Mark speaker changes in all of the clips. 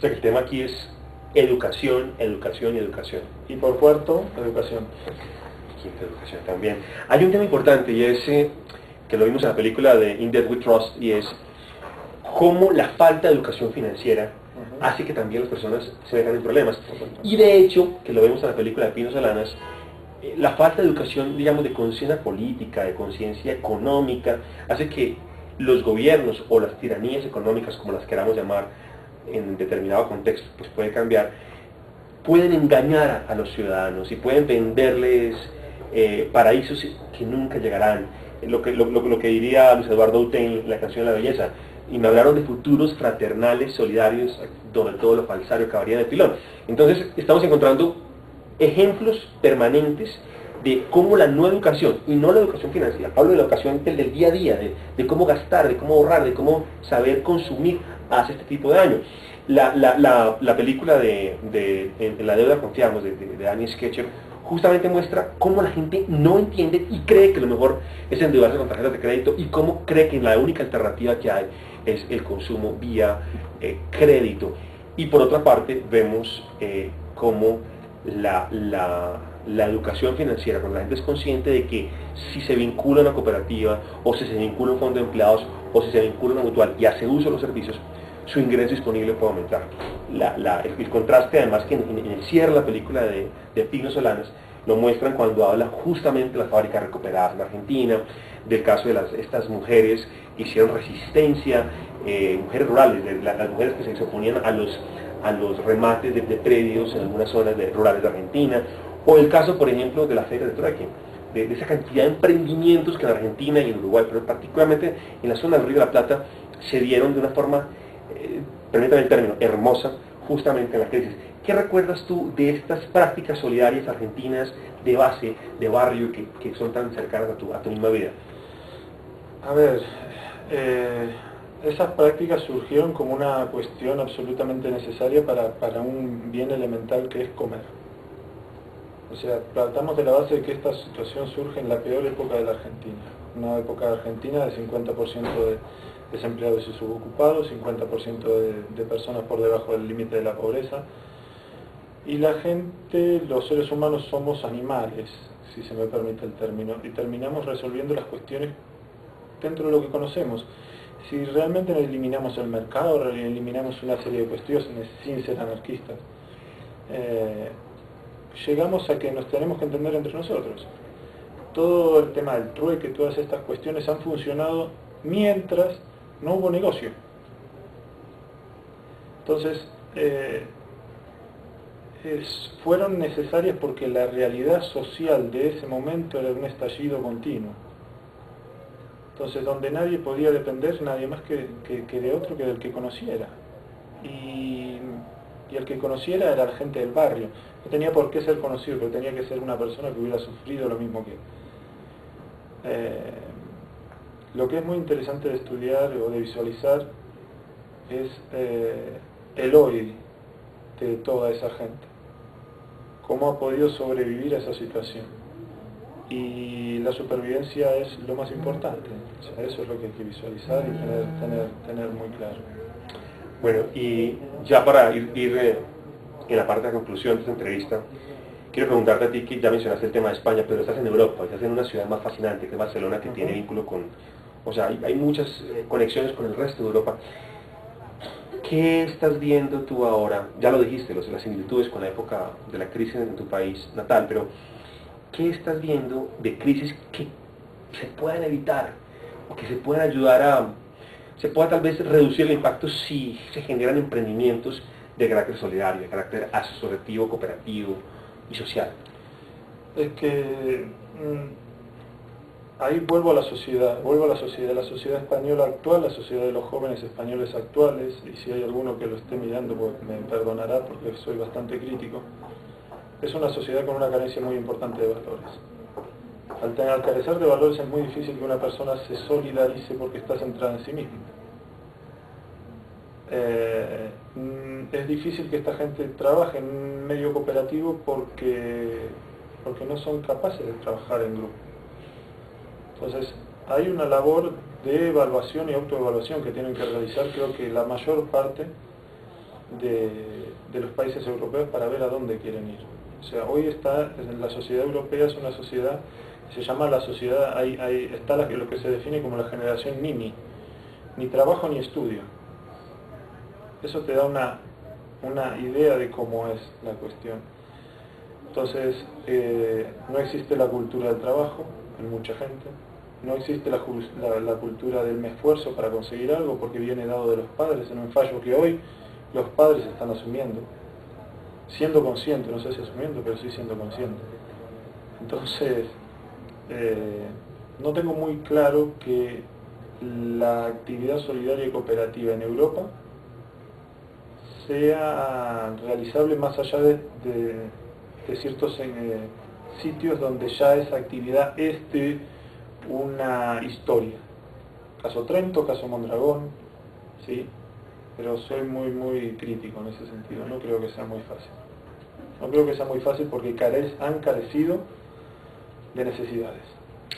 Speaker 1: sea que el tema aquí es educación, educación y educación.
Speaker 2: Y por cuarto, educación.
Speaker 1: Quinta, educación también. Hay un tema importante y es que lo vimos en la película de In Debt We Trust, y es cómo la falta de educación financiera hace que también las personas se metan en problemas. Y de hecho, que lo vemos en la película de Pino Solanas, la falta de educación, digamos, de conciencia política, de conciencia económica, hace que los gobiernos o las tiranías económicas, como las queramos llamar, en determinado contexto, pues puede cambiar, pueden engañar a los ciudadanos y pueden venderles paraísos que nunca llegarán. Lo que diría Luis Eduardo Auten en la canción La Belleza, y me hablaron de futuros fraternales, solidarios, donde todo lo falsario acabaría de pilón. Entonces estamos encontrando ejemplos permanentes de cómo la no educación, y no la educación financiera, hablo de la educación del día a día, de cómo gastar, de cómo ahorrar, de cómo saber consumir, hace este tipo de daño. La película En la deuda confiamos, de Danny Sketcher, justamente muestra cómo la gente no entiende y cree que lo mejor es endeudarse con tarjetas de crédito, y cómo cree que la única alternativa que hay es el consumo vía crédito. Y por otra parte vemos cómo la educación financiera, cuando la gente es consciente de que si se vincula a una cooperativa, o si se vincula a un fondo de empleados, o si se vincula a una mutual y hace uso de los servicios, su ingreso disponible puede aumentar. El contraste, además, que en el cierre de la película de Pino Solanas lo muestran cuando habla justamente de las fábricas recuperadas en Argentina, del caso de estas mujeres que hicieron resistencia, mujeres rurales, las mujeres que se oponían a los remates de predios en algunas zonas rurales de Argentina, o el caso, por ejemplo, de la feria de trueque, de esa cantidad de emprendimientos que en Argentina y en Uruguay, pero particularmente en la zona del Río de la Plata, se dieron de una forma, permítame el término, hermosa, justamente en la crisis. ¿Qué recuerdas tú de estas prácticas solidarias argentinas de base, de barrio, que son tan cercanas a tu misma vida?
Speaker 2: A ver, esas prácticas surgieron como una cuestión absolutamente necesaria para un bien elemental que es comer. O sea, partamos de la base de que esta situación surge en la peor época de la Argentina. Una época de Argentina de 50% de desempleados y subocupados, 50% de personas por debajo del límite de la pobreza. Y la gente, los seres humanos somos animales, si se me permite el término, y terminamos resolviendo las cuestiones dentro de lo que conocemos. Si realmente eliminamos el mercado, eliminamos una serie de cuestiones sin ser anarquistas, llegamos a que nos tenemos que entender entre nosotros. Todo el tema del trueque, todas estas cuestiones han funcionado mientras no hubo negocio. Entonces, fueron necesarias porque la realidad social de ese momento era un estallido continuo. Entonces, donde nadie podía depender, nadie más que de otro, que del que conociera. Y el que conociera era la gente del barrio. No tenía por qué ser conocido, pero tenía que ser una persona que hubiera sufrido lo mismo que él. Lo que es muy interesante de estudiar o de visualizar es el hoy de toda esa gente. Cómo ha podido sobrevivir a esa situación. Y la supervivencia es lo más importante. O sea, eso es lo que hay que visualizar y tener muy claro.
Speaker 1: Bueno, y ya para ir en la parte de conclusión de esta entrevista, quiero preguntarte a ti, que ya mencionaste el tema de España, pero estás en Europa, estás en una ciudad más fascinante, que es Barcelona, que tiene vínculo con... O sea, hay muchas conexiones con el resto de Europa. ¿Qué estás viendo tú ahora? Ya lo dijiste, las similitudes con la época de la crisis en tu país natal, pero ¿qué estás viendo de crisis que se puedan evitar o que se puedan ayudar se pueda tal vez reducir el impacto si se generan emprendimientos de carácter solidario, de carácter asociativo, cooperativo y social?
Speaker 2: Es que ahí vuelvo a la sociedad, la sociedad española actual, la sociedad de los jóvenes españoles actuales, y si hay alguno que lo esté mirando, pues me perdonará porque soy bastante crítico. Es una sociedad con una carencia muy importante de valores. Al carecer de valores es muy difícil que una persona se solidarice porque está centrada en sí misma. Es difícil que esta gente trabaje en un medio cooperativo porque no son capaces de trabajar en grupo. Entonces, hay una labor de evaluación y autoevaluación que tienen que realizar, creo que la mayor parte de los países europeos para ver a dónde quieren ir. O sea, hoy está en la sociedad europea, es una sociedad, se llama la sociedad, está lo que se define como la generación Nini, ni trabajo ni estudio. Eso te da una idea de cómo es la cuestión. Entonces, no existe la cultura del trabajo en mucha gente, no existe la cultura del esfuerzo para conseguir algo porque viene dado de los padres, en un fallo que hoy los padres están asumiendo, siendo conscientes, no sé si asumiendo, pero sí siendo conscientes. Entonces, no tengo muy claro que la actividad solidaria y cooperativa en Europa sea realizable más allá de ciertos sitios donde ya esa actividad es de una historia. Caso Trento, caso Mondragón, ¿sí? Pero soy muy crítico en ese sentido, no creo que sea muy fácil. No creo que sea muy fácil porque han carecido de necesidades.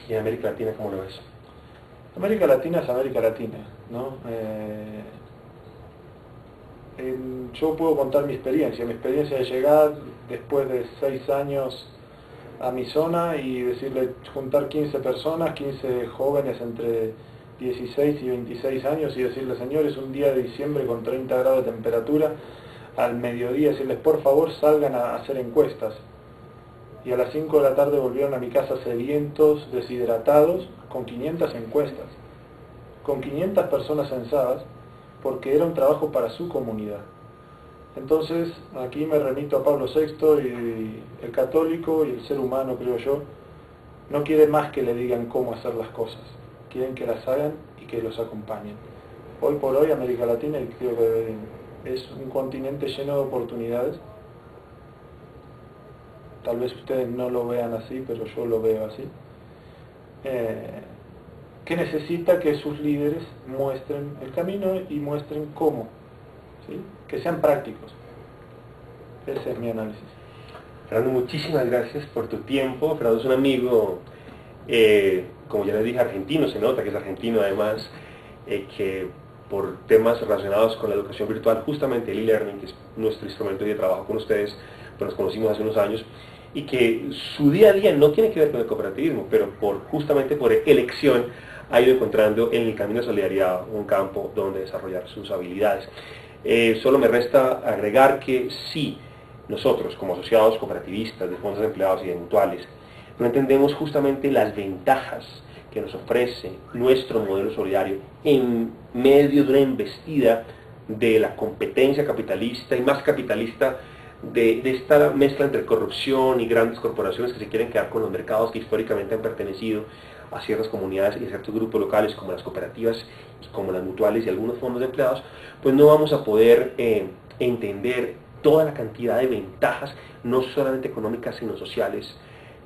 Speaker 1: ¿Y en América Latina cómo lo ves?
Speaker 2: América Latina es América Latina, ¿no? Yo puedo contar mi experiencia de llegar después de 6 años a mi zona y decirle, juntar 15 personas, 15 jóvenes entre 16 y 26 años y decirles, señores, un día de diciembre con 30 grados de temperatura, al mediodía decirles, por favor salgan a hacer encuestas. Y a las 5 de la tarde volvieron a mi casa sedientos, deshidratados, con 500 encuestas, con 500 personas censadas, porque era un trabajo para su comunidad. Entonces, aquí me remito a Pablo VI, y el católico y el ser humano, creo yo, no quiere más que le digan cómo hacer las cosas, quieren que las hagan y que los acompañen. Hoy por hoy América Latina creo que es un continente lleno de oportunidades. Tal vez ustedes no lo vean así, pero yo lo veo así. Que necesita que sus líderes muestren el camino y muestren cómo, ¿sí? Que sean prácticos. Ese es mi análisis.
Speaker 1: Fernando, muchísimas gracias por tu tiempo. Fernando es un amigo, como ya les dije, argentino, se nota que es argentino además, que por temas relacionados con la educación virtual, justamente el e-learning, que es nuestro instrumento de trabajo con ustedes, pues nos conocimos hace unos años, y que su día a día no tiene que ver con el cooperativismo, pero justamente por elección ha ido encontrando en el camino de solidaridad un campo donde desarrollar sus habilidades. Solo me resta agregar que si nosotros, como asociados cooperativistas de fondos de empleados y de mutuales, no entendemos justamente las ventajas que nos ofrece nuestro modelo solidario en medio de una embestida de la competencia capitalista y más capitalista de esta mezcla entre corrupción y grandes corporaciones que se quieren quedar con los mercados que históricamente han pertenecido a ciertas comunidades y a ciertos grupos locales como las cooperativas, como las mutuales y algunos fondos de empleados, pues no vamos a poder entender toda la cantidad de ventajas, no solamente económicas, sino sociales,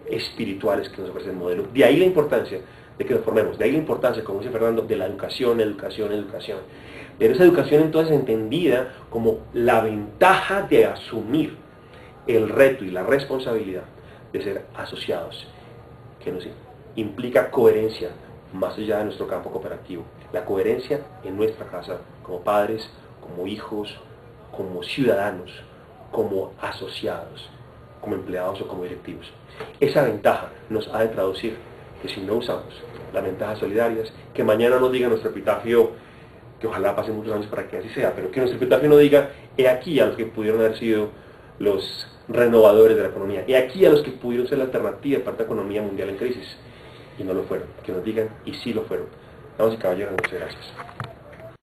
Speaker 1: espirituales que nos ofrece el modelo. De ahí la importancia de que nos formemos, de ahí la importancia, como dice Fernando, de la educación. Pero esa educación entonces entendida como la ventaja de asumir el reto y la responsabilidad de ser asociados, que nos implica coherencia más allá de nuestro campo cooperativo. La coherencia en nuestra casa, como padres, como hijos, como ciudadanos, como asociados, como empleados o como directivos. Esa ventaja nos ha de traducir que si no usamos las ventajas solidarias, que mañana nos diga nuestro epitafio, que ojalá pasen muchos años para que así sea, pero que nuestro epitafio no diga, he aquí a los que pudieron haber sido los renovadores de la economía, he aquí a los que pudieron ser la alternativa para la economía mundial en crisis, y no lo fueron, que nos digan, y sí lo fueron. Damas y caballeros, muchas gracias.